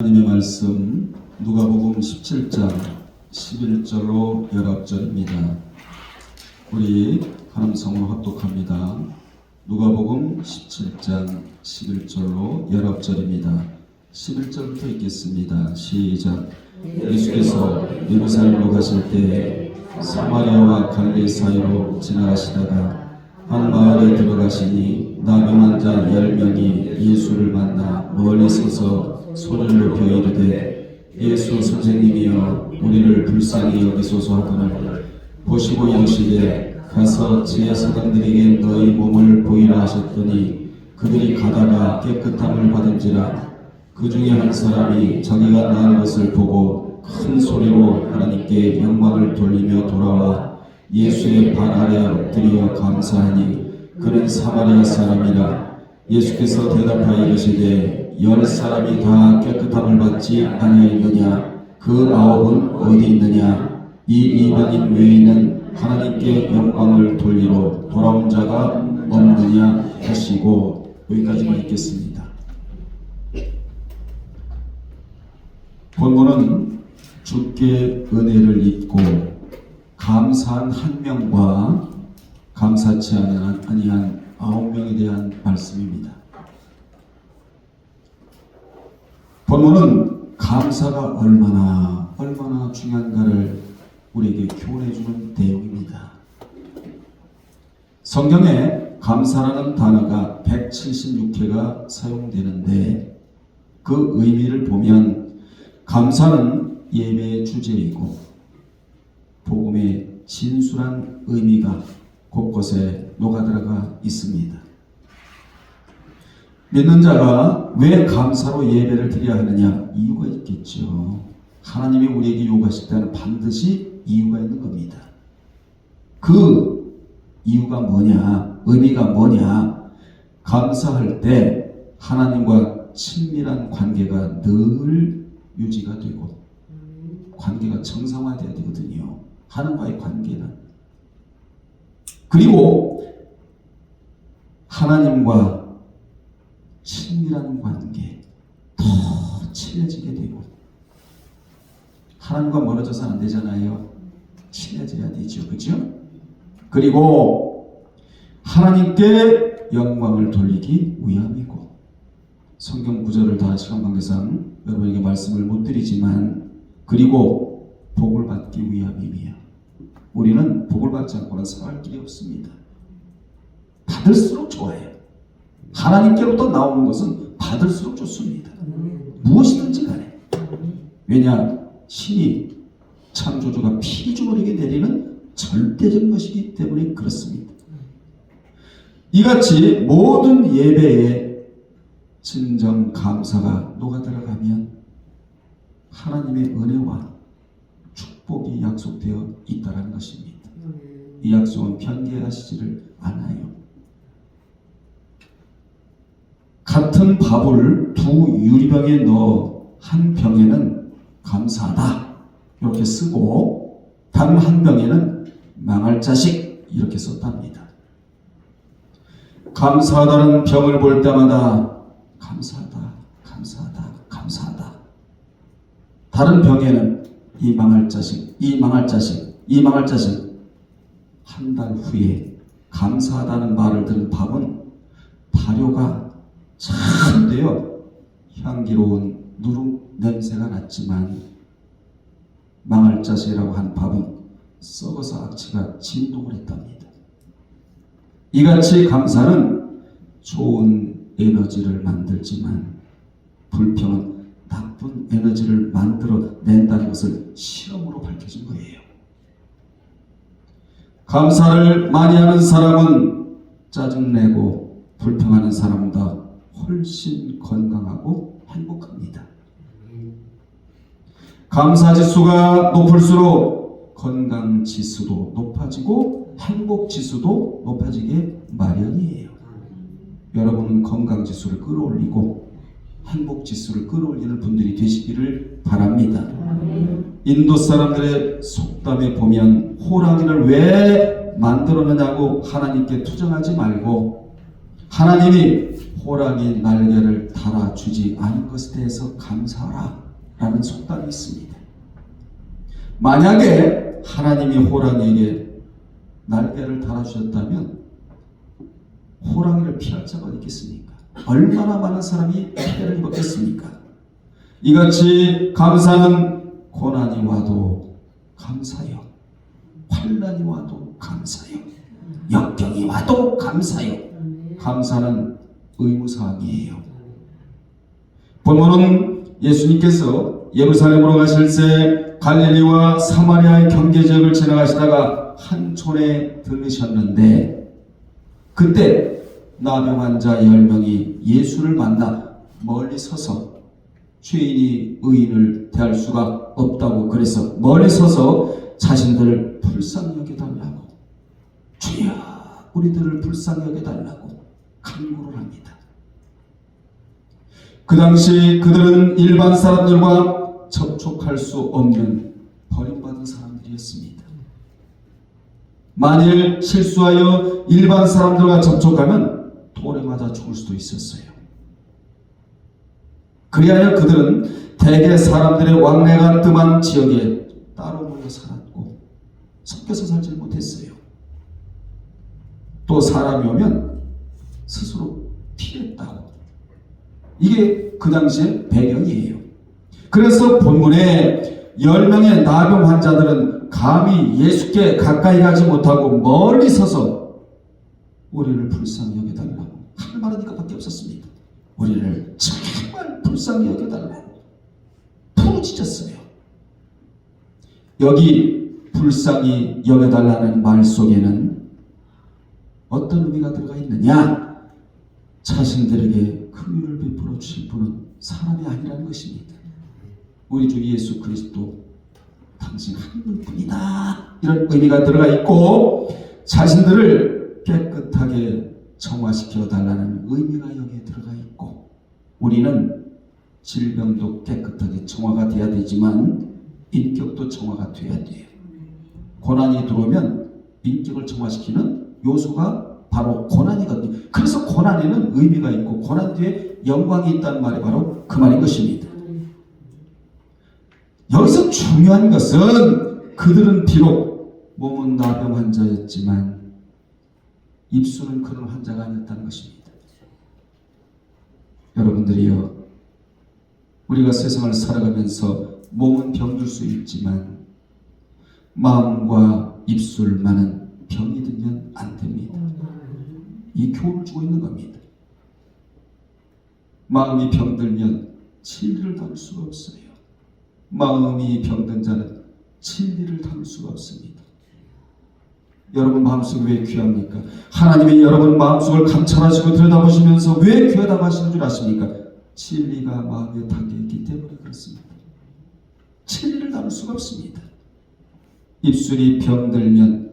하나님의 말씀 누가복음 17장 11절로 19절입니다. 우리 한음성으로 합독합니다. 누가복음 17장 11절로 19절입니다. 11절부터 읽겠습니다. 시작. 예수께서 예루살렘으로 가실 때 사마리아와 갈릴리 사이로 지나가시다가 한 마을에 들어가시니 나병 환자 10명이 예수를 만나 멀리 서서 소리를 높여 이르되 예수 선생님이여 우리를 불쌍히 여기소서 하거늘 보시고 이르시되 가서 지혜 사장들에게 너희 몸을 보이라 하셨더니 그들이 가다가 깨끗함을 받은지라. 그 중에 한 사람이 자기가 나은 것을 보고 큰 소리로 하나님께 영광을 돌리며 돌아와 예수의 발 아래 엎드려 감사하니 그는 사마리아 사람이라. 예수께서 대답하여 이르시되 10사람이 다 깨끗함을 받지 아니하였느냐? 그 9은 어디 있느냐? 이 이방인 외에는 하나님께 영광을 돌리러 돌아온 자가 없느냐 하시고. 여기까지만 읽겠습니다. 본문은 주께 은혜를 입고 감사한 한 명과 감사치 아니한 9명에 대한 말씀입니다. 본문은 감사가 얼마나 중요한가를 우리에게 교훈해주는 내용입니다. 성경에 감사라는 단어가 176회가 사용되는데 그 의미를 보면 감사는 예배의 주제이고 복음의 진술한 의미가 곳곳에 녹아들어가 있습니다. 믿는 자가 왜 감사로 예배를 드려야 하느냐? 이유가 있겠죠. 하나님이 우리에게 요구하실 때는 반드시 이유가 있는 겁니다. 그 이유가 뭐냐? 의미가 뭐냐? 감사할 때 하나님과 친밀한 관계가 늘 유지가 되고 관계가 정상화되어야 되거든요. 하나님과의 관계는. 그리고 하나님과 친밀한 관계, 더 친해지게 되고. 하나님과 멀어져서는 안 되잖아요. 친해져야 되죠. 그죠? 그리고 하나님께 영광을 돌리기 위함이고. 성경 구절을 다 시간 관계상 여러분에게 말씀을 못 드리지만, 그리고 복을 받기 위함이며. 우리는 복을 받지 않고는 살아갈 길이 없습니다. 받을수록 좋아요. 하나님께로부터 나오는 것은 받을수록 좋습니다. 무엇이든지 간에. 왜냐? 신이 창조주가 피조물에게 내리는 절대적인 것이기 때문에 그렇습니다. 이같이 모든 예배에 진정 감사가 녹아들어가면 하나님의 은혜와 축복이 약속되어 있다는 것입니다. 이 약속은 편개하시지를 않아요. 같은 밥을 두 유리병에 넣어 한 병에는 감사하다 이렇게 쓰고 다른 한 병에는 망할 자식 이렇게 썼답니다. 감사하다는 병을 볼 때마다 감사하다, 감사하다, 감사하다. 다른 병에는 이 망할 자식, 이 망할 자식, 이 망할 자식. 한 달 후에 감사하다는 말을 들은 밥은 발효가 참 되어 향기로운 누룩 냄새가 났지만 망할 자식이라고 한 밥은 썩어서 악취가 진동을 했답니다. 이같이 감사는 좋은 에너지를 만들지만 불평은 나쁜 에너지를 만들어낸다는 것을 실험으로 밝혀진 거예요. 감사를 많이 하는 사람은 짜증내고 불평하는 사람보다 훨씬 건강하고 행복합니다. 감사지수가 높을수록 건강지수도 높아지고 행복지수도 높아지게 마련이에요. 여러분은 건강지수를 끌어올리고 행복지수를 끌어올리는 분들이 되시기를 바랍니다. 인도 사람들의 속담에 보면 호랑이를 왜 만들었느냐고 하나님께 투정하지 말고 하나님이 호랑이 날개를 달아주지 않은 것에 대해서 감사하라 라는 속담이 있습니다. 만약에 하나님이 호랑이에게 날개를 달아주셨다면 호랑이를 피할 자가 있겠습니까? 얼마나 많은 사람이 피해를 입었겠습니까? 이같이 감사는 고난이 와도 감사요, 환난이 와도 감사요, 역경이 와도 감사요. 감사는 의무사항이에요. 본문은 예수님께서 예루살렘으로 가실 때 갈릴리와 사마리아의 경계지역을 지나가시다가 한 촌에 들으셨는데 그때 나병 환자 10명이 예수를 만나 멀리 서서 죄인이 의인을 대할 수가 없다고 그래서 멀리 서서 자신들을 불쌍히 여겨달라고, 주여 우리들을 불쌍히 여겨달라고 간구를 합니다. 그 당시 그들은 일반 사람들과 접촉할 수 없는 버림받은 사람들이었습니다. 만일 실수하여 일반 사람들과 접촉하면 돌에 맞아 죽을 수도 있었어요. 그리하여 그들은 대개 사람들의 왕래가 뜸한 지역에 따로 모여 살았고 섞여서 살지 못했어요. 또 사람이 오면 스스로 피했다고. 이게 그 당시의 배경이에요. 그래서 본문에 10명의 나병 환자들은 감히 예수께 가까이 가지 못하고 멀리 서서 우리를 불쌍히 여겨달라고 할 말은 이것밖에 없었습니다. 우리를 정말 불쌍히 여겨달라고 부르짖었어요. 여기 불쌍히 여겨달라는 말 속에는 어떤 의미가 들어가 있느냐? 자신들에게 긍휼을 베풀어 주실 분은 사람이 아니라는 것입니다. 우리 주 예수 그리스도 당신 한 분뿐이다, 이런 의미가 들어가 있고, 자신들을 깨끗하게 정화시켜 달라는 의미가 여기에 들어가 있고, 우리는 질병도 깨끗하게 정화가 돼야 되지만 인격도 정화가 돼야 돼요. 고난이 들어오면 인격을 정화시키는 요소가 바로 고난이거든요. 그래서 고난에는 의미가 있고 고난 뒤에 영광이 있다는 말이 바로 그 말인 것입니다. 여기서 중요한 것은 그들은 비록 몸은 나병 환자였지만 입술은 그런 환자가 아니었다는 것입니다. 여러분들이요, 우리가 세상을 살아가면서 몸은 병들 수 있지만 마음과 입술만은 병이 들면 안 됩니다. 이 교훈을 주고 있는 겁니다. 마음이 병들면 진리를 담을 수가 없어요. 마음이 병든 자는 진리를 담을 수가 없습니다. 여러분 마음속이 왜 귀합니까? 하나님이 여러분 마음속을 감찰하시고 들여다보시면서 왜 귀하다고 하시는 줄 아십니까? 진리가 마음에 담겨있기 때문에 그렇습니다. 진리를 담을 수가 없습니다. 입술이 병들면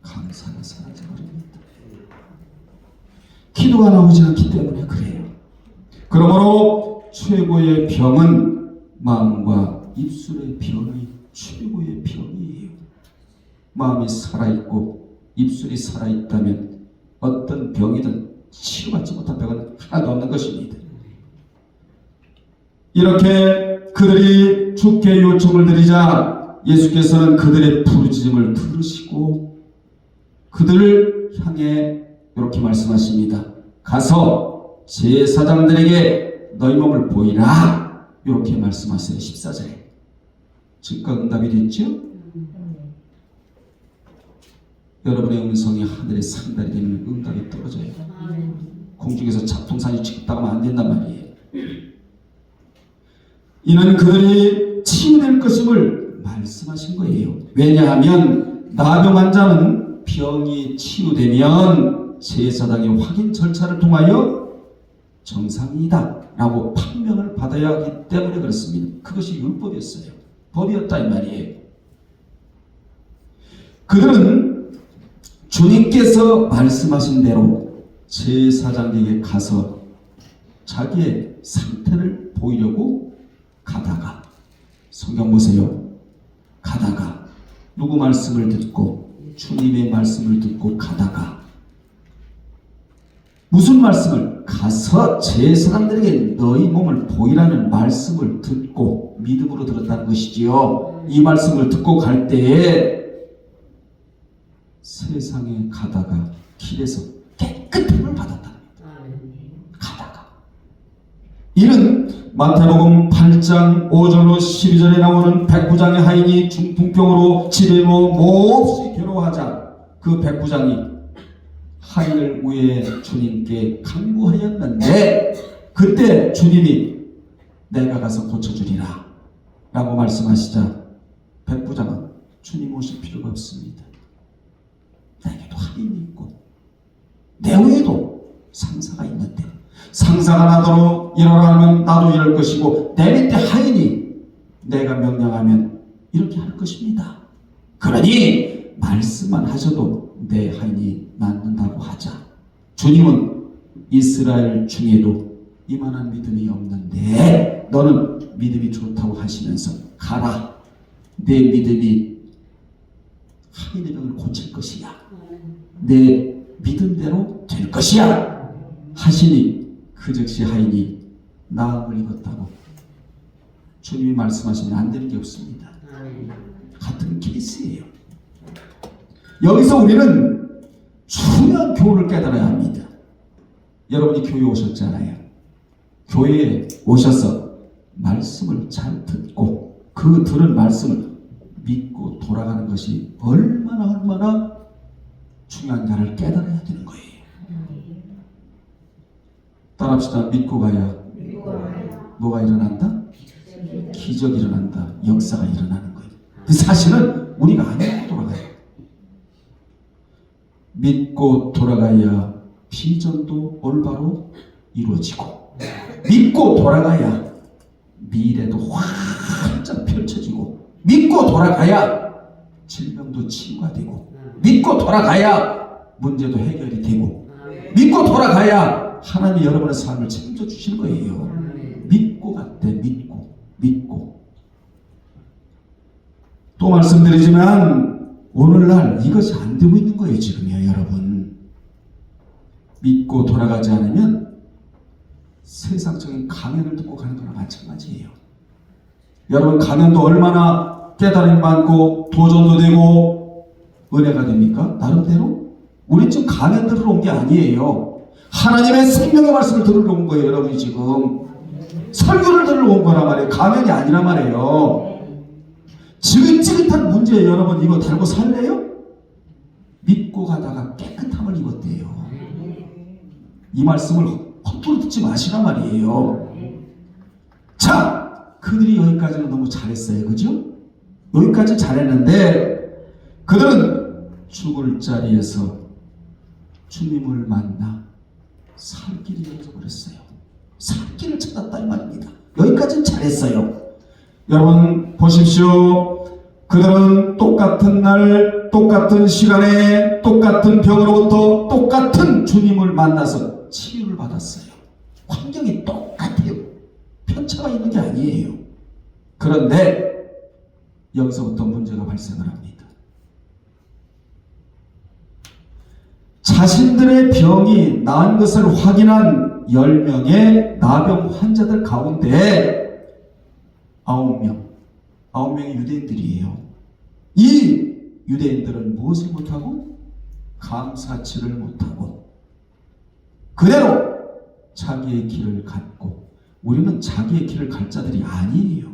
감사가 사라져버립니다. 기도가 나오지 않기 때문에 그래요. 그러므로 최고의 병은 마음과 입술의 병이 최고의 병이에요. 마음이 살아있고 입술이 살아있다면 어떤 병이든 치유받지 못한 병은 하나도 없는 것입니다. 이렇게 그들이 주께 요청을 드리자 예수께서는 그들의 부르짖음을 들으시고 그들을 향해 이렇게 말씀하십니다. 가서 제사장들에게 너희 몸을 보이라, 이렇게 말씀하세요. 14절에 즉각 응답이 됐죠? 여러분의 음성이 하늘에 상달이 되면 응답이 떨어져요. 공중에서 잡동사니 취급당하면 안 된단 말이에요. 이는 그들이 치유될 것임을 말씀하신 거예요. 왜냐하면 나병 환자는 병이 치유되면 제사장의 확인 절차를 통하여 정상이다 라고 판명을 받아야 하기 때문에 그렇습니다. 그것이 율법이었어요. 법이었다 이 말이에요. 그들은 주님께서 말씀하신 대로 제사장에게 가서 자기의 상태를 보이려고 가다가, 성경 보세요. 가다가 누구 말씀을 듣고 주님의 말씀을 듣고 가다가 무슨 말씀을? 너는 가서 제 사람들에게 너희 몸을 보이라는 말씀을 듣고 믿음으로 들었다는 것이지요. 이 말씀을 듣고 갈 때에 세상에 가다가 길에서 깨끗함을 받았다. 가다가. 이는 마태복음 8장 5절로 12절에 나오는 백부장의 하인이 중풍병으로 집에로 몹시 괴로워하자 그 백부장이 하인을 위해 주님께 간구하였는데 그때 주님이 내가 가서 고쳐주리라 라고 말씀하시자 백부장은 주님 오실 필요가 없습니다. 나에게도 하인이 있고 내 위에도 상사가 있는데 상사가 나더러 일어나 하면 나도 이럴 것이고 내 밑에 하인이 내가 명령하면 이렇게 할 것입니다. 그러니 말씀만 하셔도 내 하인이 낫는다고 하자. 주님은 이스라엘 중에도 이만한 믿음이 없는데 너는 믿음이 좋다고 하시면서 가라. 내 믿음이 하인의 병을 고칠 것이야. 내 믿음대로 될 것이야. 하시니 그 즉시 하인이 나음을 입었다고. 주님이 말씀하시면 안 되는 게 없습니다. 같은 케이스예요. 여기서 우리는 중요한 교훈을 깨달아야 합니다. 여러분이 교회에 오셨잖아요. 교회에 오셔서 말씀을 잘 듣고 그 들은 말씀을 믿고 돌아가는 것이 얼마나 중요한가를 깨달아야 되는 거예요. 따라합시다. 믿고 가야 뭐가 일어난다? 기적이 일어난다. 역사가 일어나는 거예요. 사실은 우리가 안 믿고 돌아가요. 믿고 돌아가야 비전도 올바로 이루어지고 믿고 돌아가야 미래도 활짝 펼쳐지고 믿고 돌아가야 질병도 치유가 되고 믿고 돌아가야 문제도 해결이 되고 믿고 돌아가야 하나님이 여러분의 삶을 책임져 주실 거예요. 믿고 갔대. 믿고 또 말씀드리지만 오늘날 이것이 안 되고 있는 거예요. 지금요 여러분. 믿고 돌아가지 않으면 세상적인 강연을 듣고 가는 거나 마찬가지예요. 여러분 강연도 얼마나 깨달음이 많고 도전도 되고 은혜가 됩니까? 나름대로? 우리 지금 강연 들으러 온 게 아니에요. 하나님의 생명의 말씀을 들으러 온 거예요. 여러분이 지금 설교를 들으러 온 거란 말이에요. 강연이 아니란 말이에요. 지긋지긋한 문제에 여러분 이거 달고 살래요? 믿고 가다가 깨끗함을 입었대요. 이 말씀을 헛소리 듣지 마시란 말이에요. 자, 그들이 여기까지는 너무 잘했어요. 그죠? 여기까지 잘했는데 그들은 죽을 자리에서 주님을 만나 살 길을 잃어버렸어요. 살 길을 찾았다 이 말입니다. 여기까지는 잘했어요. 여러분 보십시오. 그들은 똑같은 날 똑같은 시간에 똑같은 병으로부터 똑같은 주님을 만나서 치유를 받았어요. 환경이 똑같아요. 편차가 있는 게 아니에요. 그런데 여기서부터 문제가 발생을 합니다. 자신들의 병이 나은 것을 확인한 10명의 나병 환자들 가운데 9명이 유대인들이에요. 이 유대인들은 무엇을 못하고? 감사치를 못하고 그대로 자기의 길을 갔고 우리는 자기의 길을 갈 자들이 아니에요.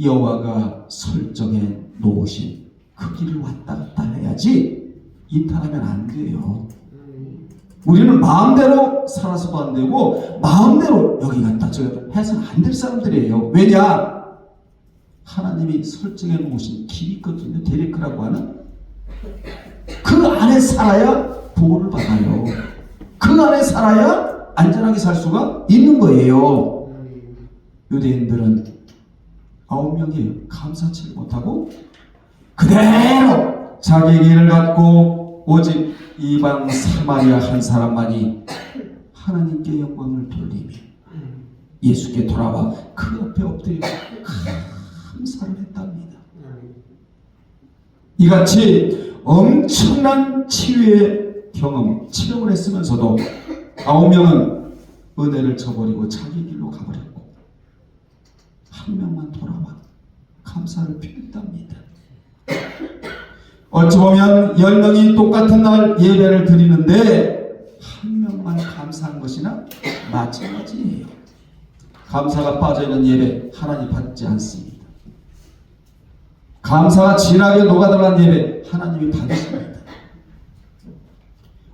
여호와가 설정해 놓으신 그 길을 왔다 갔다 해야지 이탈하면 안 돼요. 우리는 마음대로 살아서도 안 되고 마음대로 여기 갔다 저기 해서는 안 될 사람들이에요. 왜냐? 하나님이 설정해 놓으신 길이 있거든요. 데레크라고 하는 그 안에 살아야 보호를 받아요. 그 안에 살아야 안전하게 살 수가 있는 거예요. 유대인들은 9명이 감사치를 못하고 그대로 자기의 길을 갖고 오직 이방 사마리아 한 사람만이 하나님께 영광을 돌리며 예수께 돌아와 그 앞에 엎드리고 감사를 했답니다. 이같이 엄청난 치유의 경험을 했으면서도 9명은 은혜를 저버리고 자기 길로 가버렸고 한 명만 돌아와 감사를 표했답니다. 어찌 보면 10명이 똑같은 날 예배를 드리는데 한 명만 감사한 것이나 마찬가지예요. 감사가 빠져있는 예배 하나님 받지 않습니다. 감사가 진하게 녹아들어간 예배 하나님이 받으십니다.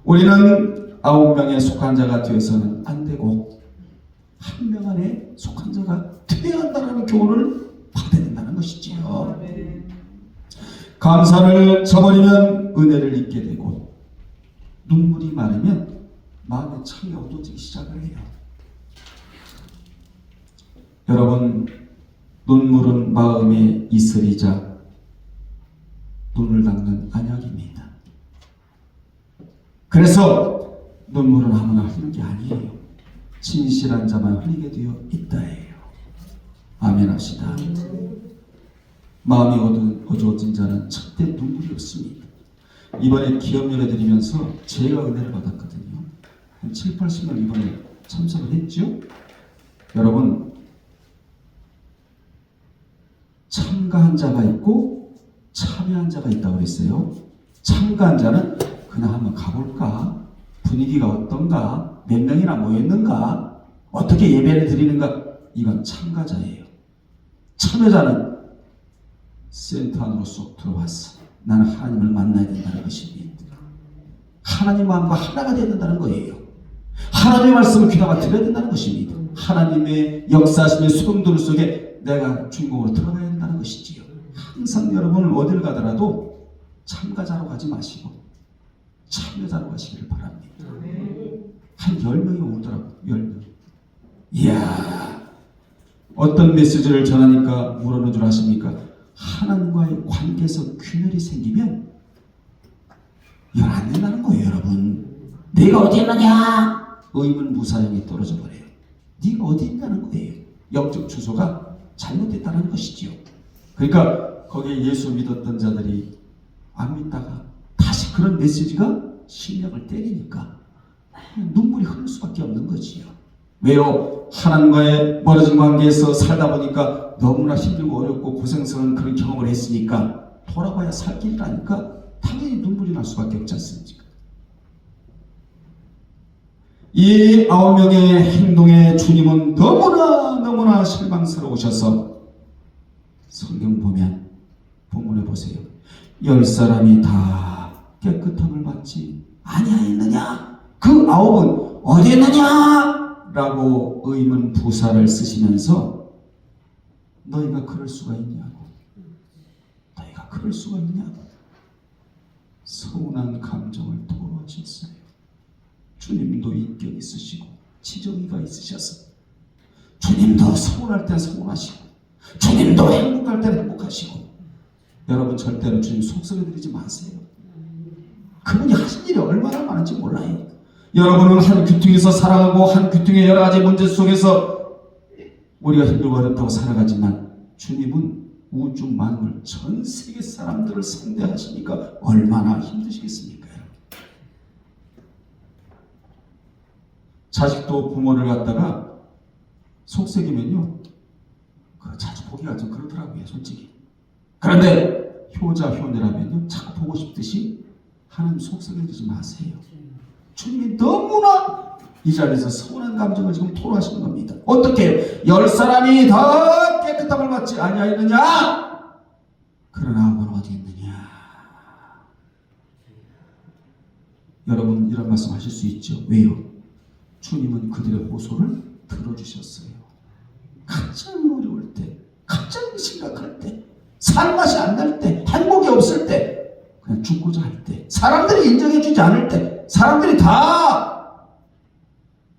우리는 9명에 속한 자가 되어서는 안 되고 한 명 안에 속한 자가 되어야 한다는 교훈을 받아야 된다는 것이지요. 감사를 저버리면 은혜를 잊게 되고 눈물이 마르면 마음의 창이 어두워지기 시작을 해요. 여러분, 눈물은 마음의 이슬이자 눈을 닦는 안약입니다. 그래서 눈물은 아무나 흘리는 게 아니에요. 진실한 자만 흘리게 되어 있다예요. 아멘 합시다. 마음이 어두워진 자는 절대 눈물이 없습니다. 이번에 기업예배 드리면서 제가 은혜를 받았거든요. 한 7, 80명 이번에 참석을 했죠. 여러분, 참가한 자가 있고 참여한 자가 있다고 그랬어요. 참가한 자는 그냥 한번 가볼까? 분위기가 어떤가? 몇 명이나 모였는가? 어떻게 예배를 드리는가? 이건 참가자예요. 참여자는 센터 안으로 쏙 들어왔어. 나는 하나님을 만나야 된다는 것입니다. 하나님 마음과 하나가 되어야 된다는 거예요. 하나님의 말씀을 귀담아 들어야 된다는 것입니다. 하나님의 역사하심의 소금들 속에 내가 주인공으로 들어가야 된다는 것이지요. 항상 여러분은 어딜 가더라도 참가자로 가지 마시고 참여자로 가시기를 바랍니다. 한 10명이 오더라고요. 10명. 이야, 어떤 메시지를 전하니까 뭐라는 줄 아십니까? 하나님과의 관계에서 균열이 생기면 이건 안 된다는 거예요. 여러분, 내가 어디 있느냐? 의문 무사형이 떨어져 버려요. 네가 어디 있냐는 거예요. 영적 주소가 잘못됐다는 것이지요. 그러니까 거기에 예수 믿었던 자들이 안 믿다가 다시 그런 메시지가 심령을 때리니까 눈물이 흐를 수밖에 없는 거지요. 왜요? 하나님과의 멀어진 관계에서 살다 보니까 너무나 힘들고 어렵고 고생스러운 그런 경험을 했으니까 돌아봐야 살 길이라니까 당연히 눈물이 날 수밖에 없지 않습니까? 이 9명의 행동에 주님은 너무나 실망스러우셔서 성경 보면 본문에 보세요. 10사람이 다 깨끗함을 받지 아니하였느냐? 그 9은 어디 있느냐? 라고 의문 부사를 쓰시면서 너희가 그럴 수가 있냐고, 너희가 그럴 수가 있냐고 서운한 감정을 토로하셨어요. 주님도 인격 있으시고 지정의가 있으셔서 주님도 서운할 때 서운하시고 주님도 행복할 때 행복하시고, 여러분 절대로 주님 속썩여드리지 마세요. 그분이 하신 일이 얼마나 많은지 몰라요. 여러분은 한 귀퉁이에서 살아가고 한 귀퉁이의 여러 가지 문제 속에서 우리가 힘들고 어렵다고 살아가지만 주님은 우주 만물 전 세계 사람들을 상대하시니까 얼마나 힘드시겠습니까? 자식도 부모를 갖다가 속썩이면요, 자주 보기가 좀 그렇더라고요, 솔직히. 그런데 효자 효녀라면요, 자꾸 보고 싶듯이 하나님 속썩여주지 마세요. 주님이 너무나 이 자리에서 서운한 감정을 지금 토로하시는 겁니다. 어떻게 10사람이 다 깨끗함을 받지 아니하였느냐? 그러나 아무는 어디 있느냐? 여러분, 이런 말씀 하실 수 있죠. 왜요? 주님은 그들의 호소를 들어주셨어요. 가장 어려울 때, 가장 심각할 때, 살 맛이 안 날 때, 행복이 없을 때, 그냥 죽고자 할 때, 사람들이 인정해주지 않을 때, 사람들이 다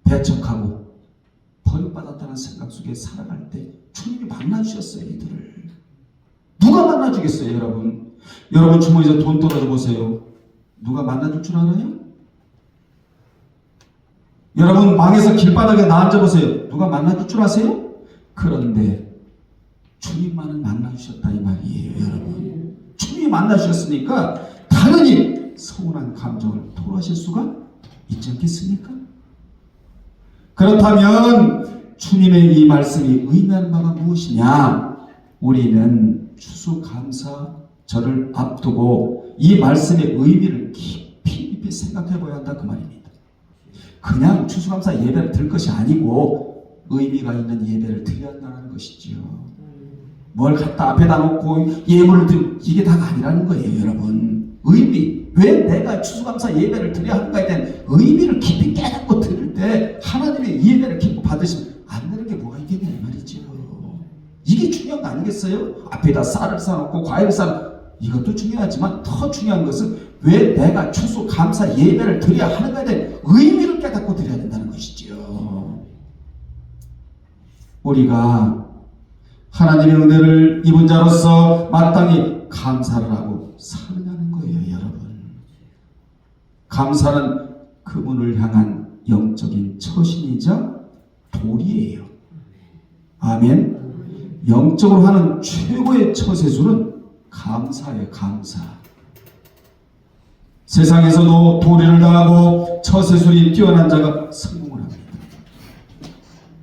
배척하고 버림받았다는 생각 속에 살아갈 때 주님이 만나주셨어요. 이들을 누가 만나주겠어요? 여러분 주머니에서 돈 떨어져 보세요. 누가 만나줄 줄 알아요? 여러분 방에서 길바닥에 나앉아 보세요. 누가 만나줄 줄 아세요? 그런데 주님만은 만나주셨다 이 말이에요. 여러분, 주님이 만나주셨으니까 당연히 서운한 감정을 토로하실 수가 있지 않겠습니까? 그렇다면 주님의 이 말씀이 의미하는 바가 무엇이냐? 우리는 추수감사절을 앞두고 이 말씀의 의미를 깊이 생각해 보아야 한다 그 말입니다. 그냥 추수감사 예배를 드릴 것이 아니고 의미가 있는 예배를 드려야 한다는 것이지요. 뭘 갖다 앞에다 놓고 예물을 드리고 이게 다가 아니라는 거예요, 여러분. 의미, 왜 내가 추수감사 예배를 드려야 하는가에 대한 의미를 깊이 깨닫고 드릴 때 하나님의 예배를 깊이 받으시면 안 되는 게 뭐가 있겠냐 말이죠. 이게 중요한 거 아니겠어요? 앞에다 쌀을 싸놓고 과일을 싸놓고 이것도 중요하지만 더 중요한 것은 왜 내가 추수감사 예배를 드려야 하는가에 대한 의미를 깨닫고 드려야 된다는 것이죠. 우리가 하나님의 은혜를 입은 자로서 마땅히 감사를 하고 사느냐는 거예요, 여러분. 감사는 그분을 향한 영적인 처신이자 도리예요. 아멘. 영적으로 하는 최고의 처세술은 감사예요, 감사. 세상에서도 도리를 다하고 처세술이 뛰어난 자가 성공을 합니다.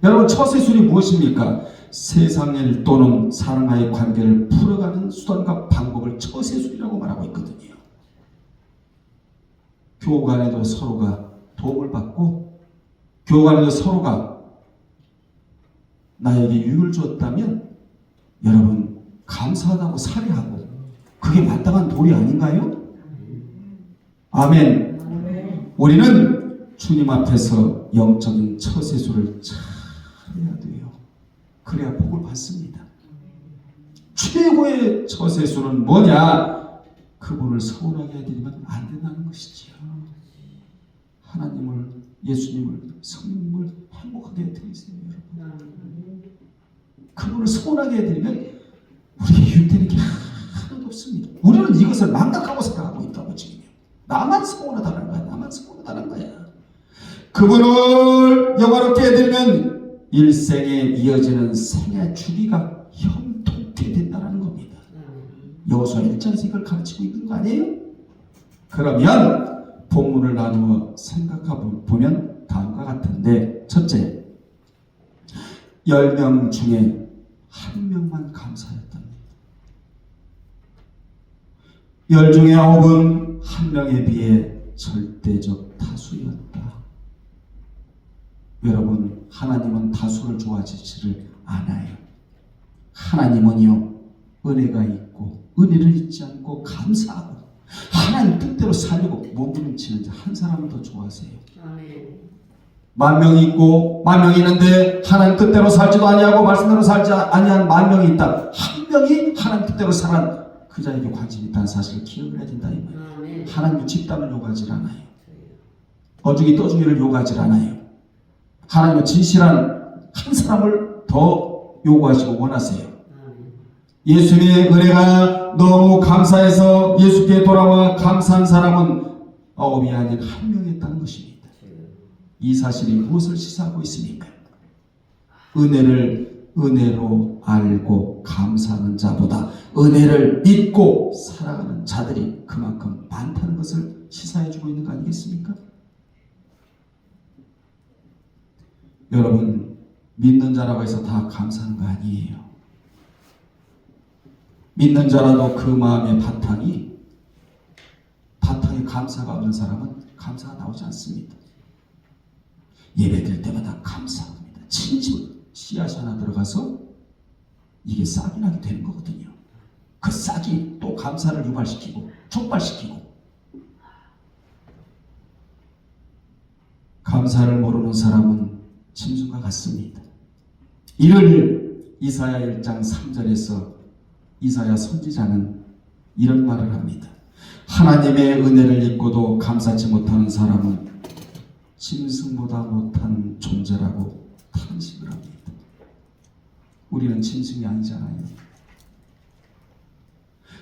여러분, 처세술이 무엇입니까? 세상일 또는 사람과의 관계를 풀어가는 수단과 방법을 처세술이라고 말하고 있거든요. 교우 간에도 서로가 도움을 받고 교우 간에도 서로가 나에게 유익을 주었다면 여러분 감사하다고 살해하고 그게 마땅한 도리 아닌가요? 아멘. 우리는 주님 앞에서 영적인 처세술을 잘해야 돼요. 그래야 복을 받습니다. 최고의 처세술은 뭐냐? 그분을 서운하게 해드리면 안 된다는 것이지요. 하나님을, 예수님을, 성령을 행복하게 해드리세요, 여러분. 그분을 서운하게 해드리면 우리에게 유익되는 게 하나도 없습니다. 우리는 이것을 망각하고 생각하고 있다고 지금요. 나만 서운하다는 거야. 나만 서운하다는 거야. 그분을 영화롭게 해드리면 일생에 이어지는 생애 주기가 형통케 된다는 겁니다. 여호수아 1장에서 이걸 가르치고 있는 거 아니에요? 그러면 본문을 나누어 생각해 보면 다음과 같은데, 첫째, 10명 중에 1명만 감사했답니다. 10 중에 9은 1명에 비해 절대적 다수였다. 여러분, 하나님은 다수를 좋아하시지를 않아요. 하나님은요, 은혜가 있고 은혜를 잊지 않고 감사하고 하나님 뜻대로 살려고 몸부림치는 자 한 사람을 더 좋아하세요. 아멘. 10,000명이 있고 10,000명이 있는데 하나님 뜻대로 살지도 아니하고 말씀대로 살지 아니한 10,000명이 있다. 한 명이 하나님 뜻대로 살아 그 자에게 관심이 있다는 사실을 기억을 해야 된다 이 말이에요. 하나님은 집단을 요구하지 않아요. 어주기 떠주기를 요구하지 않아요. 하나님은 진실한 한 사람을 더 요구하시고 원하세요. 예수님의 은혜가 너무 감사해서 예수께 돌아와 감사한 사람은 9이 아닌 1명이었다는 것입니다. 이 사실이 무엇을 시사하고 있습니까? 은혜를 은혜로 알고 감사하는 자보다 은혜를 믿고 살아가는 자들이 그만큼 많다는 것을 시사해주고 있는 거 아니겠습니까? 여러분, 믿는 자라고 해서 다 감사하는 거 아니에요. 믿는 자라도 그 마음의 바탕에 감사가 없는 사람은 감사가 나오지 않습니다. 예배드릴 때마다 감사합니다. 진심으로 씨앗이 하나 들어가서 이게 싹이 나게 되는 거거든요. 그 싹이 또 감사를 유발시키고 촉발시키고, 감사를 모르는 사람은 짐승과 같습니다. 이를 이사야 1장 3절에서 이사야 선지자는 이런 말을 합니다. 하나님의 은혜를 잊고도 감사치 못하는 사람은 짐승보다 못한 존재라고 탄식을 합니다. 우리는 짐승이 아니잖아요.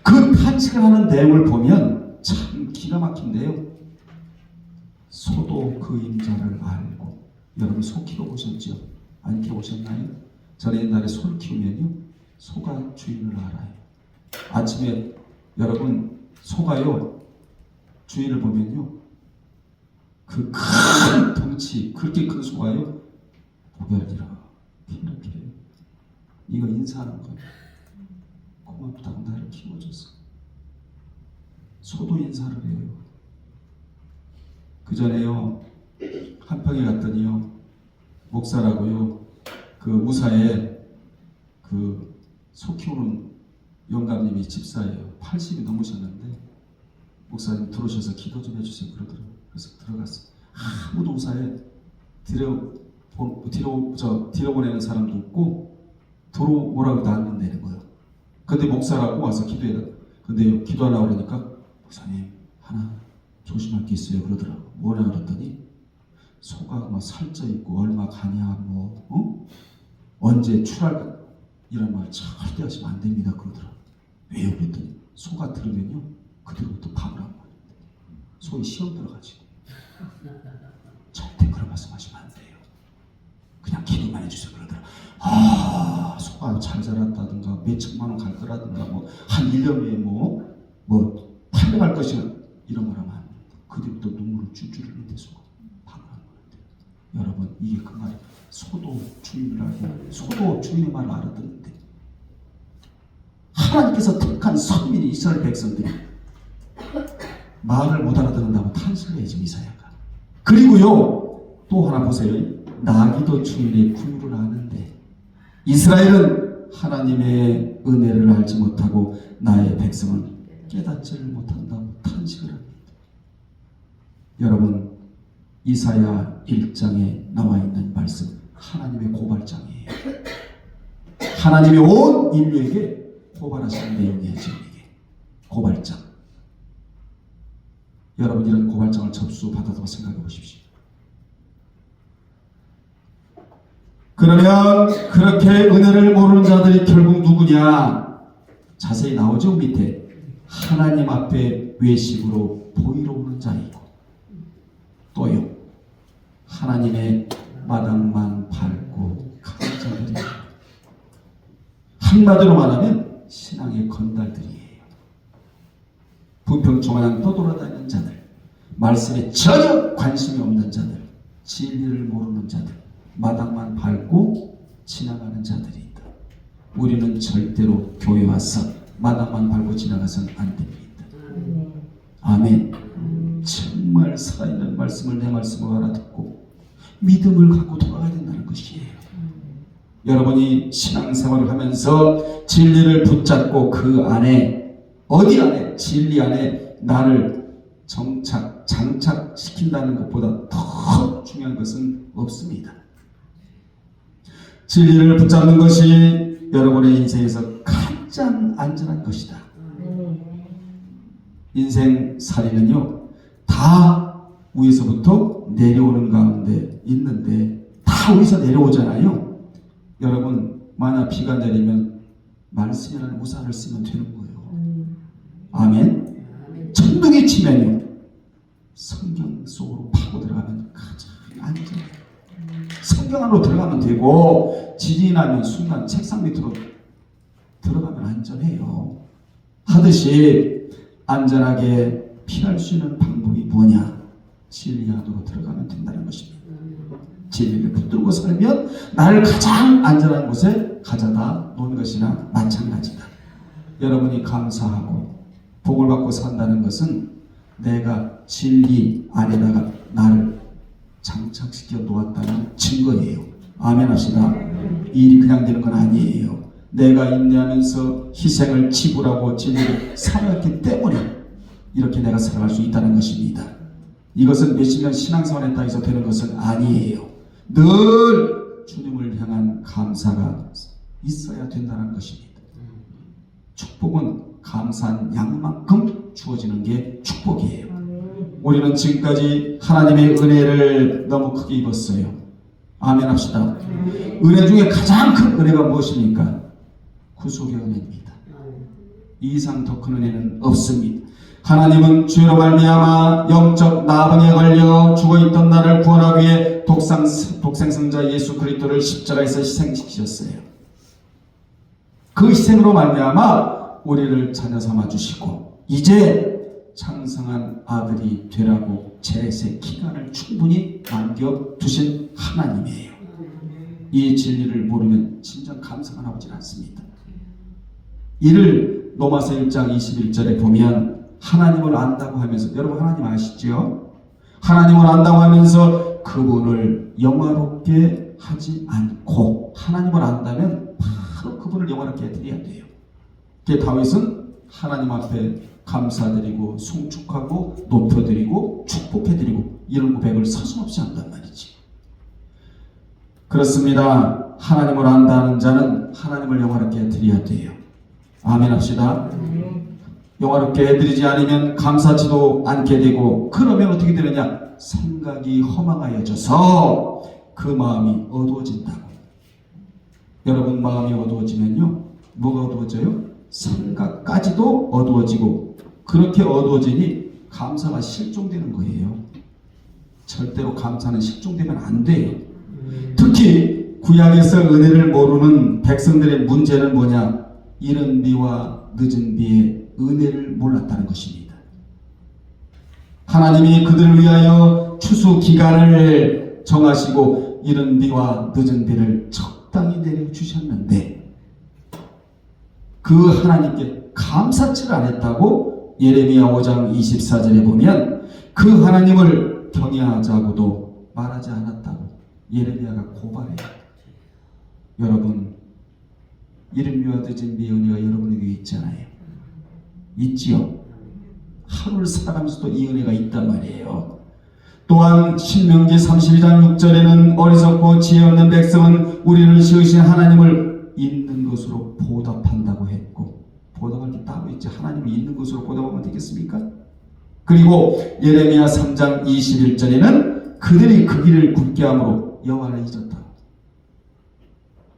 그 탄식을 하는 내용을 보면 참 기가 막힌데요. 소도 그 임자를 알고. 여러분, 소 키워보셨죠? 안 키워보셨나요? 저는 옛날에 소를 키우면요, 소가 주인을 알아요. 아침에 여러분, 소가요, 주인을 보면요, 그 큰 덩치, 그렇게 큰 소가요, 고개를 이렇게 이거 인사하는 거야. 고맙다고 나를 키워줘서. 소도 인사를 해요. 그 전에요 한평에 갔더니요 목사라고요 그 우사에 그 소 키우는 영감님이 집사예요. 80이 넘으셨는데 목사님 들어오셔서 기도 좀 해주세요 그러더라고요. 그래서 들어갔어요. 아무도 우사에 뒤로 보내는 사람도 없고 들어오라고 안 된다는 거예요. 근데 목사라고 와서 기도해라. 근데 기도하려고 그러니까 목사님 하나 조심할 게 있어요 그러더라고. 뭐냐 그랬더니 소가 막 살쪄 있고 얼마 가냐 언제 출할 이런 말 절대 하시면 안 됩니다 그러더라고. 왜요 그랬더니 소가 들으면요 그대로부터 밥을 안 먹는데 소에 시험 들어가지고 절대 그런 말씀 하시면 안 돼요. 그냥 기도만 해주세요 그러더라고. 소가 잘 자랐다든가 몇 천만 원 갈 거라든가 한 1년 후에 팔려갈 것이나 이런 말 하면 안 돼. 그때부터 눈물을 줄줄 흘리는데 소가 밥을 안 먹는데. 여러분 이게 그 말이에요. 소도 주인을 알고 소도 주인의 말을 알아듣는데 하나님께서 택한 선민이 이스라엘 백성들이 말을 못 알아듣는다고 탄식을 해야지 이사야가. 그리고요 또 하나 보세요. 나귀도 주인의 구유를 아는데 이스라엘은 하나님의 은혜를 알지 못하고 나의 백성은 깨닫지를 못한다고 탄식을 합니다. 여러분 이사야 1장에 나와 있는 말씀 하나님의 고발장이에요. 하나님이 온 인류에게 고발하시는 내용이에요. 지금 이게 고발장. 여러분 이런 고발장을 접수받아서 생각해 보십시오. 그러면 그렇게 은혜를 모르는 자들이 결국 누구냐? 자세히 나오죠 밑에. 하나님 앞에 외식으로 보이러 오는 자이고 또요 하나님의 마당만 밟고 가는 자들이에요. 한마디로 말하면 신앙의 건달들이에요. 부평초마냥 떠돌아다니는 자들, 말씀에 전혀 관심이 없는 자들, 진리를 모르는 자들, 마당만 밟고 지나가는 자들이 있다. 우리는 절대로 교회 와서 마당만 밟고 지나가서는 안 됩니다. 아멘. 정말 살아있는 말씀을 내 말씀을 알아듣고 믿음을 갖고 돌아가야 된다는 것이에요. 여러분이 신앙생활을 하면서 진리를 붙잡고 그 안에 어디 안에 진리 안에 나를 장착시킨다는 것보다 더 중요한 것은 없습니다. 진리를 붙잡는 것이 여러분의 인생에서 가장 안전한 것이다. 인생살이는요 다 위에서부터 내려오는 가운데 있는데 다 위에서 내려오잖아요. 여러분 만약 비가 내리면 말씀이라는 우산을 쓰면 되는 거예요. 아멘. 천둥이 치면요 성경 속으로 파고 들어가면 가장 안전해요. 성경 안으로 들어가면 되고 지진이 나면 순간 책상 밑으로 들어가면 안전해요. 하듯이 안전하게 피할 수 있는 방법이 뭐냐? 진리 안으로 들어가면 된다는 것입니다. 진리를 붙들고 살면 나를 가장 안전한 곳에 가져다 놓은 것이나 마찬가지다. 여러분이 감사하고 복을 받고 산다는 것은 내가 진리 안에다가 나를 장착시켜 놓았다는 증거예요. 아멘 합시다. 이 일이 그냥 되는 건 아니에요. 내가 인내하면서 희생을 지불하고 진리를 살았기 때문에 이렇게 내가 살아갈 수 있다는 것입니다. 이것은 몇십 년 신앙생활에 해서 되는 것은 아니에요. 늘 주님을 향한 감사가 있어야 된다는 것입니다. 축복은 감사한 양만큼 주어지는 게 축복이에요. 우리는 지금까지 하나님의 은혜를 너무 크게 입었어요. 아멘 합시다. 은혜 중에 가장 큰 은혜가 무엇입니까? 구속의 은혜입니다. 이 이상 더 큰 은혜는 없습니다. 하나님은 주로 말미암아 영적 나병에 걸려 죽어있던 나를 구원하기 위해 독생성자 예수 그리스도를 십자가에서 희생시키셨어요. 그 희생으로 말미암아 우리를 자녀 삼아 주시고 이제 창성한 아들이 되라고 재세 기간을 충분히 남겨두신 하나님이에요. 이 진리를 모르면 진정 감사가 나오질 않습니다. 이를 로마서 1장 21절에 보면 하나님을 안다고 하면서, 여러분 하나님 아시죠? 하나님을 안다고 하면서 그분을 영화롭게 하지 않고, 하나님을 안다면 바로 그분을 영화롭게 해드려야 돼요. 그게 다윗은 하나님 앞에 감사드리고 송축하고 높여드리고 축복해드리고 이런 고백을 서슴없이 한단 말이지. 그렇습니다. 하나님을 안다는 자는 하나님을 영화롭게 해드려야 돼요. 아멘 합시다. 영화롭게 해드리지 않으면 감사치도 않게 되고, 그러면 어떻게 되느냐? 생각이 허망하여져서 그 마음이 어두워진다고. 여러분 마음이 어두워지면요, 뭐가 어두워져요? 생각까지도 어두워지고, 그렇게 어두워지니 감사가 실종되는 거예요. 절대로 감사는 실종되면 안 돼요. 특히 구약에서 은혜를 모르는 백성들의 문제는 뭐냐? 이른 비와 늦은 비의 은혜를 몰랐다는 것입니다. 하나님이 그들을 위하여 추수 기간을 정하시고 이른 비와 늦은 비를 적당히 내려주셨는데 그 하나님께 감사치를 안 했다고 예레미야 5장 24절에 보면 그 하나님을 경외하자고도 말하지 않았다고 예레미야가 고발해요. 여러분, 이른 비와 늦은 비의 은혜가 여러분에게 있잖아요. 있지요? 하루를 살아가면서도 이 은혜가 있단 말이에요. 또한 신명기 32장 6절에는 어리석고 지혜 없는 백성은 우리를 지으신 하나님을 있는 것으로 보답한다고 했고, 보답할 게 따로 있지. 하나님을 있는 것으로 보답하면 되겠습니까? 그리고 예레미야 3장 21절에는 그들이 그 길을 굳게 함으로 여호와를 잊었다.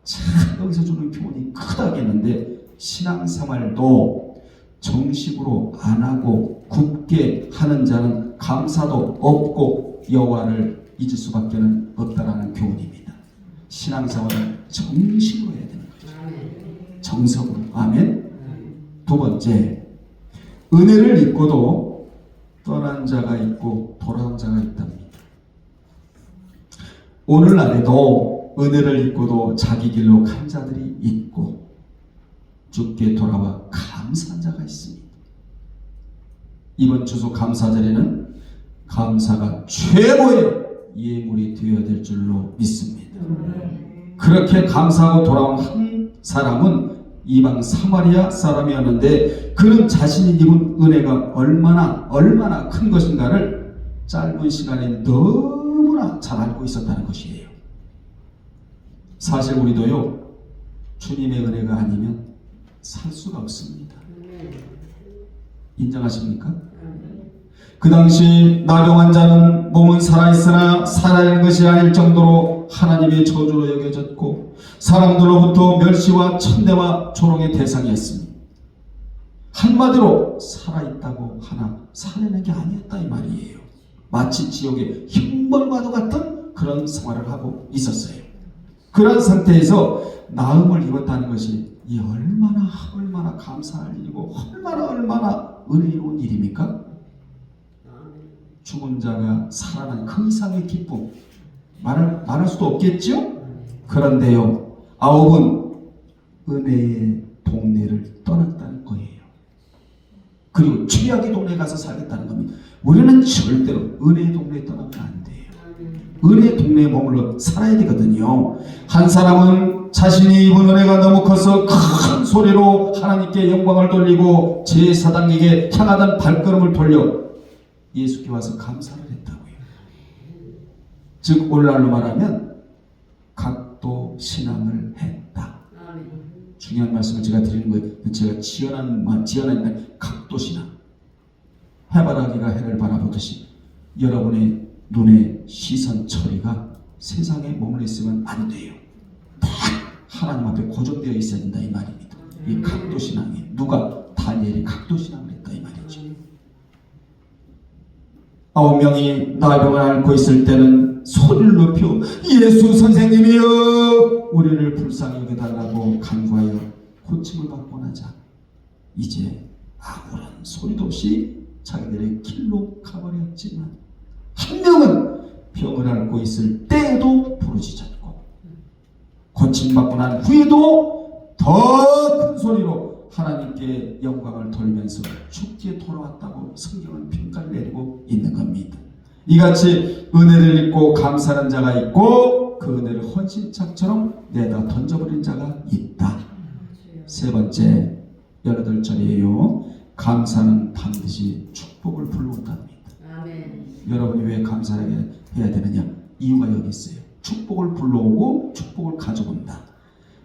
참, 여기서 주는 교훈이 크다겠는데, 신앙생활도 정식으로 안 하고 굳게 하는 자는 감사도 없고 여호와를 잊을 수밖에 없다라는 교훈입니다. 신앙생활은 정식으로 해야 되는 거죠. 정석으로. 아멘. 두 번째, 은혜를 잊고도 떠난 자가 있고 돌아온 자가 있답니다. 오늘날에도 은혜를 잊고도 자기 길로 간 자들이 있고 주께 돌아와 감사한 자가 있습니다. 이번 추수 감사절에는 감사가 최고의 예물이 되어야 될 줄로 믿습니다. 그렇게 감사하고 돌아온 한 사람은 이방 사마리아 사람이었는데 그는 자신이 입은 은혜가 얼마나 큰 것인가를 짧은 시간에 너무나 잘 알고 있었다는 것이에요. 사실 우리도요, 주님의 은혜가 아니면 살 수가 없습니다. 인정하십니까? 그 당시 나병 자는 몸은 살아있으나 살아있는 것이 아닐 정도로 하나님의 저주로 여겨졌고 사람들로부터 멸시와 천대와 조롱의 대상이었습니다. 한마디로 살아있다고 하나 살아있는 게 아니었다 이 말이에요. 마치 지옥의 형벌과도 같은 그런 생활을 하고 있었어요. 그런 상태에서 나음을 입었다는 것이 이 얼마나 감사할 일이고 얼마나 은혜로운 일입니까? 죽은 자가 살아난 그 이상의 기쁨 말할 수도 없겠죠? 그런데요, 아홉은 은혜의 동네를 떠났다는 거예요. 그리고 죄악의 동네에 가서 살겠다는 겁니다. 우리는 절대로 은혜의 동네에 떠나면 안 돼요. 은혜의 동네에 머물러 살아야 되거든요. 한 사람은 자신이 입은 은혜가 너무 커서 큰 소리로 하나님께 영광을 돌리고 제사장에게 향하던 발걸음을 돌려 예수께 와서 감사를 했다고요. 즉 오늘날로 말하면 각도 신앙을 했다. 중요한 말씀을 제가 드리는 거예요. 제가 지어낸 각도 신앙. 해바라기가 해를 바라보듯이 여러분의 눈의 시선 처리가 세상에 머물러 있으면 안 돼요. 딱 하나님 앞에 고정되어 있어야 된다 이 말입니다. 이 각도 신앙이 누가 다니엘이 각도 신앙을 했다 이 말이죠. 9명이 나병을 앓고 있을 때는 소리를 높여 예수 선생님이여 우리를 불쌍히 여겨달라고 간구하여 고침을 받고 나자 이제 아무런 소리도 없이 자기들의 길로 가버렸지만 한 명은 병을 앓고 있을 때에도 부르짖었고 고침받고 난 후에도 더 큰 소리로 하나님께 영광을 돌리면서 죽기에 돌아왔다고 성경은 평가를 내리고 있는 겁니다. 이같이 은혜를 입고 감사하는 자가 있고 그 은혜를 헌신짝처럼 내다 던져버린 자가 있다. 세 번째 18절이에요. 감사는 반드시 축복을 불러온답니다. 아멘. 여러분이 왜 감사하게 해야 되느냐? 이유가 여기 있어요. 축복을 불러오고 축복을 가져온다.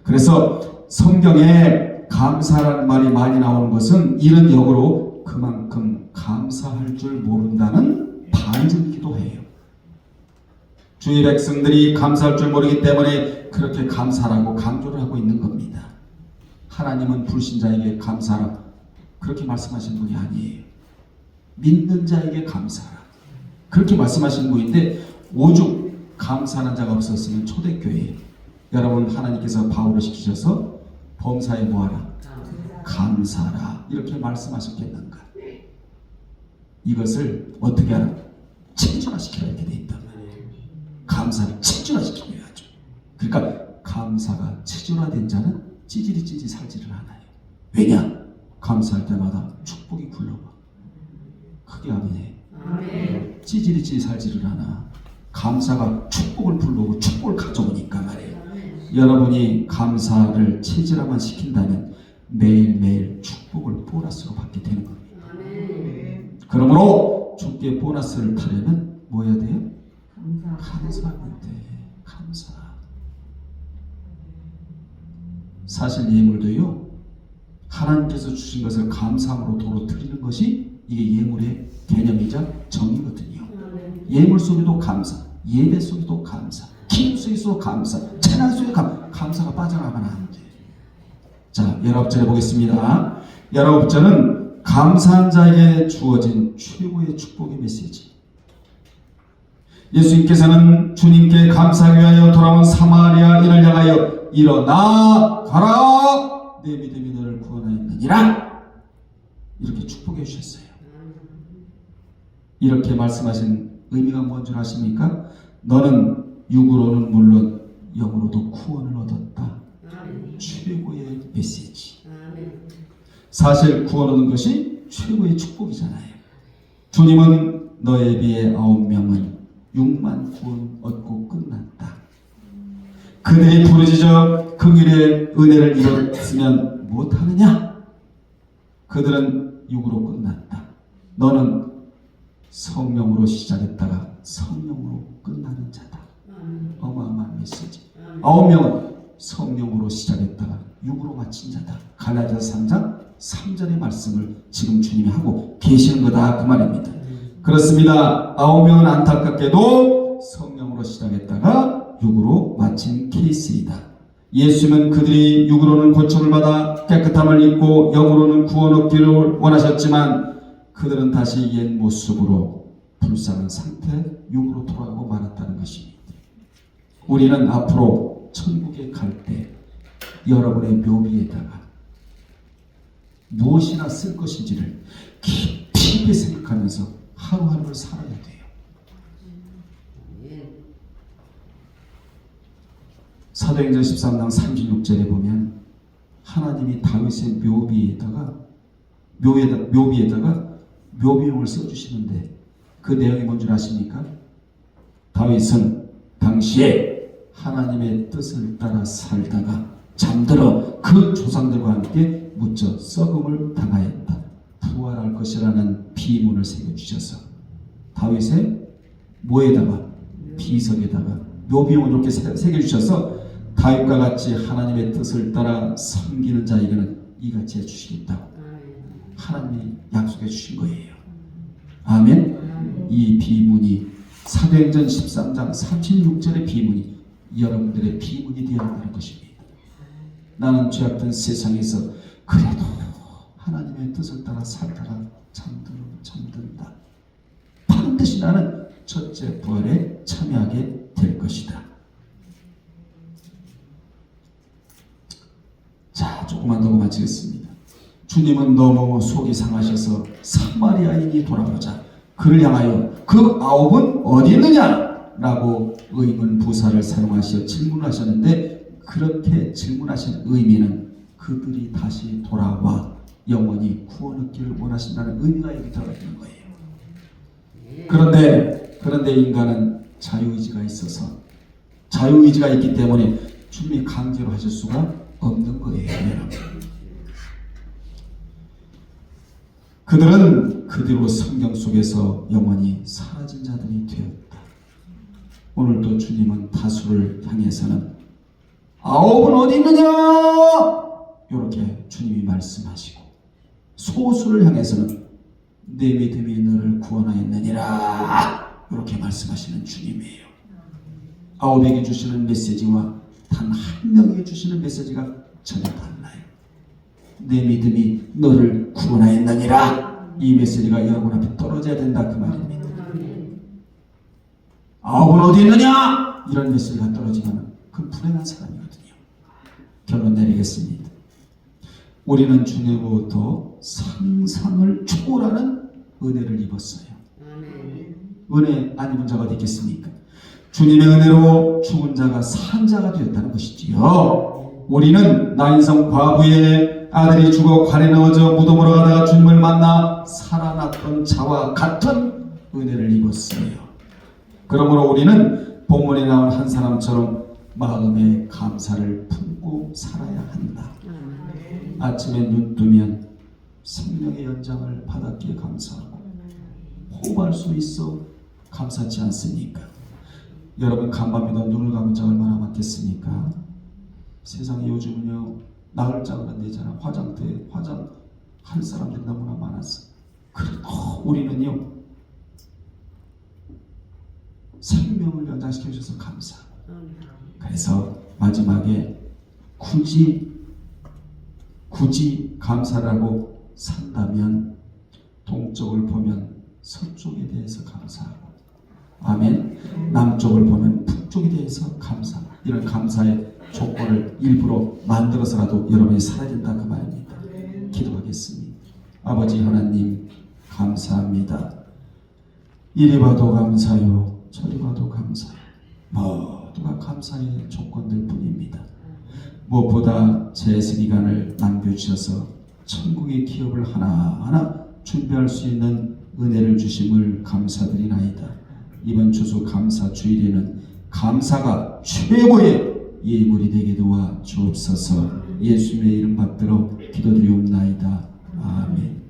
그래서 성경에 감사라는 말이 많이 나오는 것은 이런 역으로 그만큼 감사할 줄 모른다는 반증이기도 해요. 주의 백성들이 감사할 줄 모르기 때문에 그렇게 감사라고 강조를 하고 있는 겁니다. 하나님은 불신자에게 감사라 그렇게 말씀하신 분이 아니에요. 믿는 자에게 감사라 그렇게 말씀하신 분인데 오죽 감사하는 자가 없었으면 초대교회 여러분 하나님께서 바울을 시키셔서 범사에 뭐하라? 감사라 이렇게 말씀하셨겠는가? 이것을 어떻게 하라? 체질화시키라 이렇게 돼 있다. 감사를 체질화시켜야죠. 그러니까 감사가 체질화된 자는 찌질이 살지를 않아요. 왜냐? 감사할 때마다 축복이 굴러와. 크게 아멘해. 찌질이 살지를 않아. 감사가 축복을 불러오고 축복을 가져오니까 말이에요. 여러분이 감사를 체질화만 시킨다면 매일매일 축복을 보너스로 받게 되는 겁니다. 그러므로 주께 보너스를 타려면 뭐 해야 돼요? 감사하면 돼. 감사. 사실 예물도요 하나님께서 주신 것을 감사함으로 도로 드리는 것이 이게 예물의 개념이자 정의거든요. 예물 속에도 감사, 예배 속에도 감사, 기도 속에도 감사, 찬양 속에도 감사가 빠져나가면 안 돼. 자, 19절에 보겠습니다. 19절은 감사한 자에게 주어진 최고의 축복의 메시지. 예수님께서는 주님께 감사하기 위하여 돌아온 사마리아인을 향하여 일어나 가라 내 믿음이 너를 구원하였느니라 이렇게 축복해 주셨어요. 이렇게 말씀하신 의미가 뭔 줄 아십니까? 너는 육으로는 물론 영으로도 구원을 얻었다. 최고의 메시지. 사실 구원 얻는 것이 최고의 축복이잖아요. 주님은 너에 비해 9명은 6만 구원 얻고 끝났다. 그들이 부르짖어 긍휼의 은혜를 입었으면 못하느냐? 그들은 육으로 끝났다. 너는 성령으로 시작했다가 성령으로 끝나는 자다. 어마어마한 메시지. 9명은 성령으로 시작했다가 육으로 마친 자다. 갈라디아서 3장 3절의 말씀을 지금 주님이 하고 계시는 거다 그 말입니다. 그렇습니다. 9명은 안타깝게도 성령으로 시작했다가 육으로 마친 케이스이다. 예수님은 그들이 육으로는 고침을 받아 깨끗함을 입고 영으로는 구원 얻기를 원하셨지만 그들은 다시 옛 모습으로 불쌍한 상태 육으로 돌아가고 말았다는 것입니다. 우리는 앞으로 천국에 갈 때 여러분의 묘비에다가 무엇이나 쓸 것인지를 깊이 생각하면서 하루하루를 살아야 돼요. 사도행전 13장 36절에 보면 하나님이 다윗의 묘비에다가 묘비용을 써주시는데 그 내용이 뭔지 아십니까? 다윗은 당시에 하나님의 뜻을 따라 살다가 잠들어 그 조상들과 함께 묻혀 썩음을 당하였다. 부활할 것이라는 비문을 새겨주셔서 다윗의 뭐에다가 비석에다가 묘비용을 이렇게 새겨주셔서 다윗과 같이 하나님의 뜻을 따라 섬기는 자에게는 이같이 해주시겠다고 하나님이 약속해 주신 거예요. 아멘. 이 비문이 사도행전 13장 36절의 비문이 여러분들의 비문이 되어야 한다는 것입니다. 나는 죄악된 세상에서 그래도 하나님의 뜻을 따라 살다가 잠든다. 반드시 나는 첫째 부활에 참여하게 될 것이다. 자, 조금만 더 마치겠습니다. 주님은 너무 속이 상하셔서 사마리아인이 돌아보자 그를 향하여 그 9은 어디 있느냐? 라고 의문 부사를 사용하시어 질문하셨는데 그렇게 질문하신 의미는 그들이 다시 돌아와 영원히 구원 얻기를 원하신다는 의미가 여기 들어가 있는 거예요. 그런데 인간은 자유의지가 있어서, 자유의지가 있기 때문에 주님이 강제로 하실 수가 없는 거예요, 여러분. 그들은 그대로 성경 속에서 영원히 사라진 자들이 되었다. 오늘도 주님은 다수를 향해서는 아홉은 어디 있느냐? 이렇게 주님이 말씀하시고, 소수를 향해서는 내 믿음이 너를 구원하였느니라 이렇게 말씀하시는 주님이에요. 아홉에게 주시는 메시지와 단 한 명에게 주시는 메시지가 전혀 달라요. 내 믿음이 너를 구원하였느니라, 이 메시지가 여러분 앞에 떨어져야 된다 그 말입니다. 아홉은 어디 있느냐? 이런 메시지가 떨어지면 그 불행한 사람이거든요. 결론 내리겠습니다. 우리는 주님으로부터 상상을 초월하는 은혜를 입었어요. 은혜 안 입은 자가 어디 있겠습니까? 주님의 은혜로 죽은 자가 산 자가 되었다는 것이지요. 우리는 나인성 과부의 아들이 죽어 관에 넣어져 무덤으로 가다가 주님을 만나 살아났던 자와 같은 은혜를 입었어요. 그러므로 우리는 본문에 나온 한 사람처럼 마음의 감사를 품고 살아야 한다. 아침에 눈 뜨면 생명의 연장을 받았기에 감사하고, 호흡할 수 있어 감사하지 않습니까? 여러분 간밤에도 눈을 감은 자 얼마나 많겠습니까? 세상에 요즘은요 나흘 짝을 안 되잖아. 화장대에 화장할 사람들이 너무나 많았어. 그래도 우리는요 생명을 연장시켜 주셔서 감사하고, 그래서 마지막에 굳이 감사를 하고 산다면 동쪽을 보면 서쪽에 대해서 감사하고, 아멘, 남쪽을 보면 북쪽에 대해서 감사하고, 이런 감사의 조건을 일부러 만들어서라도 여러분이 살아야 된다 그 말입니다. 기도하겠습니다. 아버지 하나님 감사합니다. 이리 봐도 감사요, 저리 봐도 감사요. 모두가 감사의 조건들 뿐입니다. 무엇보다 재생기간을 남겨주셔서 천국의 기업을 하나하나 준비할 수 있는 은혜를 주심을 감사드리나이다. 이번 추수 감사 주일에는 감사가 최고의 예물이 되게 도와 주옵소서. 예수님의 이름 받들어 기도드리옵나이다. 아멘.